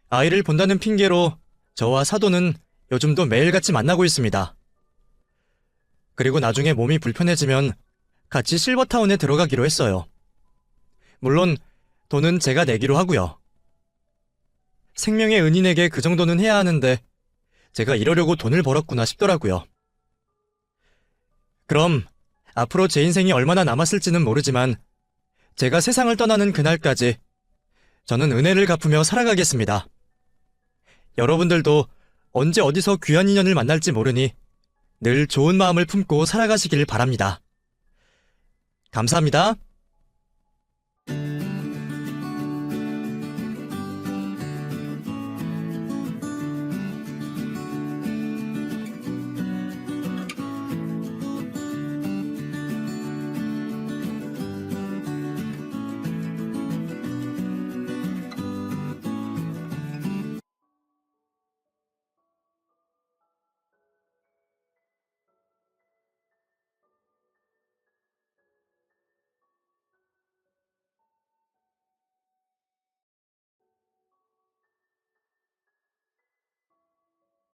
아이를 본다는 핑계로 저와 사도는 요즘도 매일같이 만나고 있습니다. 그리고 나중에 몸이 불편해지면 같이 실버타운에 들어가기로 했어요. 물론 돈은 제가 내기로 하고요. 생명의 은인에게 그 정도는 해야 하는데 제가 이러려고 돈을 벌었구나 싶더라고요. 그럼 앞으로 제 인생이 얼마나 남았을지는 모르지만 제가 세상을 떠나는 그날까지 저는 은혜를 갚으며 살아가겠습니다. 여러분들도 언제 어디서 귀한 인연을 만날지 모르니 늘 좋은 마음을 품고 살아가시길 바랍니다. 감사합니다.